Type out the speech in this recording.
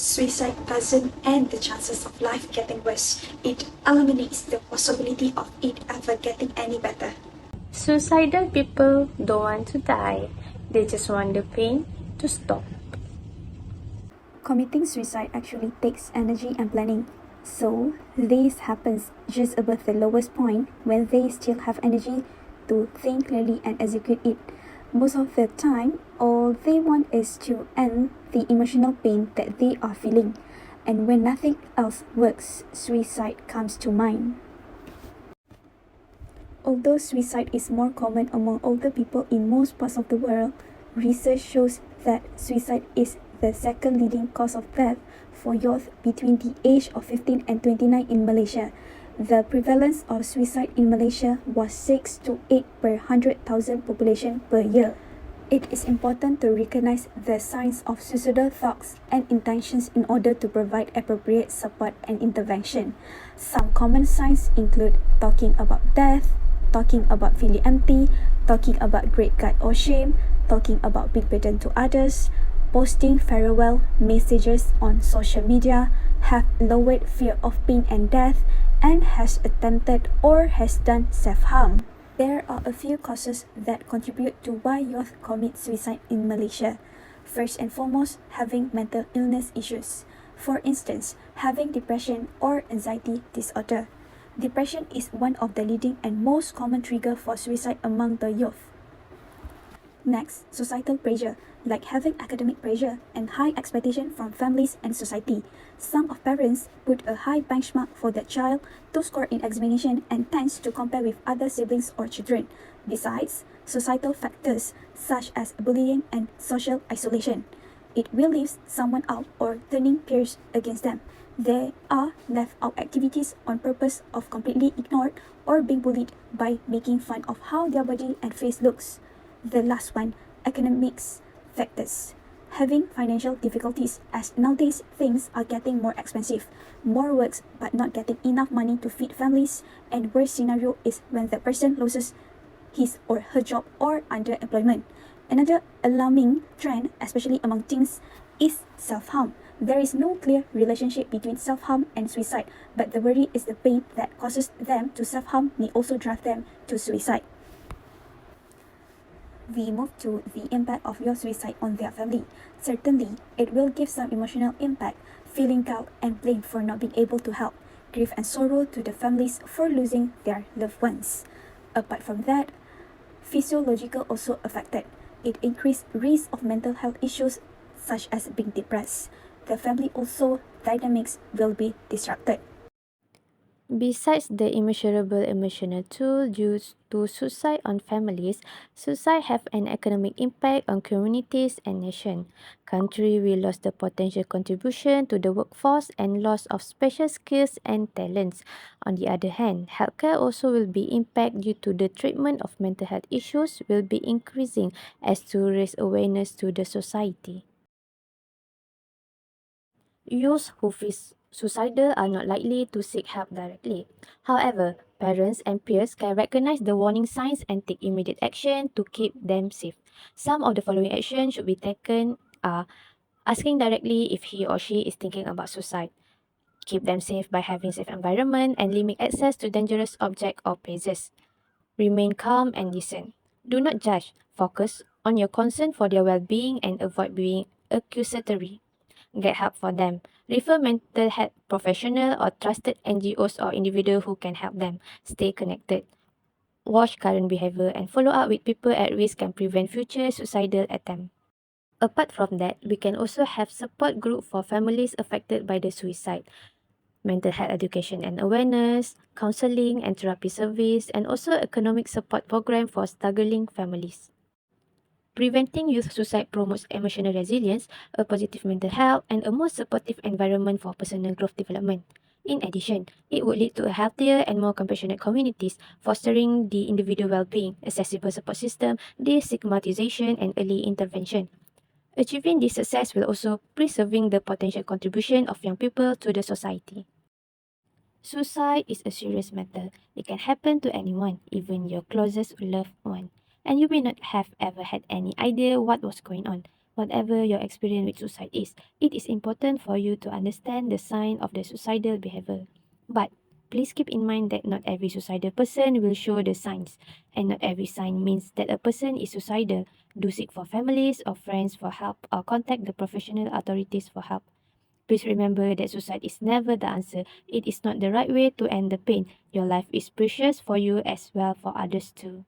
Suicide doesn't end the chances of life getting worse. It eliminates the possibility of it ever getting any better. Suicidal people don't want to die, they just want the pain to stop. Committing suicide actually takes energy and planning. So, this happens just above the lowest point when they still have energy to think clearly and execute it. Most of the time, all they want is to end the emotional pain that they are feeling. And when nothing else works, suicide comes to mind. Although suicide is more common among older people in most parts of the world, research shows that suicide is the second leading cause of death for youth between the age of 15 and 29 in Malaysia. The prevalence of suicide in Malaysia was 6 to 8 per 100,000 population per year. It is important to recognize the signs of suicidal thoughts and intentions in order to provide appropriate support and intervention. Some common signs include talking about death, talking about feeling empty, talking about great gut or shame, talking about being burden to others, posting farewell messages on social media, have lowered fear of pain and death, and has attempted or has done self-harm. There are a few causes that contribute to why youth commit suicide in Malaysia. First and foremost, having mental illness issues. For instance, having depression or anxiety disorder. Depression is one of the leading and most common trigger for suicide among the youth. Next, societal pressure, like having academic pressure and high expectation from families and society. Some of parents put a high benchmark for their child to score in examination and tends to compare with other siblings or children. Besides, societal factors such as bullying and social isolation. It will leave someone out or turning peers against them. There are left out activities on purpose of completely ignored or being bullied by making fun of how their body and face looks. The last one, economics factors. Having financial difficulties, as nowadays things are getting more expensive, more works but not getting enough money to feed families, and worst scenario is when the person loses his or her job or underemployment. Another alarming trend, especially among teens, is self-harm. There is no clear relationship between self-harm and suicide, but the worry is the pain that causes them to self-harm may also drive them to suicide. We move to the impact of your suicide on their family. Certainly, it will give some emotional impact, feeling guilt and blame for not being able to help, grief and sorrow to the families for losing their loved ones. Apart from that, physiological also affected. It increased risk of mental health issues such as being depressed. The family also dynamics will be disrupted. Besides the immeasurable emotional toll due to suicide on families, suicide have an economic impact on communities and nation. Country will lose the potential contribution to the workforce and loss of special skills and talents. On the other hand, healthcare also will be impacted due to the treatment of mental health issues will be increasing as to raise awareness to the society. Youths who feel suicidal are not likely to seek help directly. However, parents and peers can recognize the warning signs and take immediate action to keep them safe. Some of the following actions should be taken are asking directly if he or she is thinking about suicide. Keep them safe by having safe environment and limit access to dangerous objects or places. Remain calm and listen. Do not judge. Focus on your concern for their well-being and avoid being accusatory. Get help for them. Refer mental health professional or trusted NGOs or individual who can help them. Stay connected. Watch current behavior and follow up with people at risk can prevent future suicidal attempts. Apart from that, we can also have support group for families affected by the suicide. mental health education and awareness, counseling and therapy service, and also economic support program for struggling families. Preventing youth suicide promotes emotional resilience, a positive mental health, and a more supportive environment for personal growth development. In addition, it would lead to a healthier and more compassionate communities, fostering the individual well-being, accessible support system, destigmatization, and early intervention. Achieving this success will also preserving the potential contribution of young people to the society. Suicide is a serious matter. It can happen to anyone, even your closest loved one. And you may not have ever had any idea what was going on. Whatever your experience with suicide is, it is important for you to understand the sign of the suicidal behavior. But please keep in mind that not every suicidal person will show the signs, and not every sign means that a person is suicidal. Do seek for families or friends for help or contact the professional authorities for help. Please remember that suicide is never the answer. It is not the right way to end the pain. Your life is precious for you as well for others too.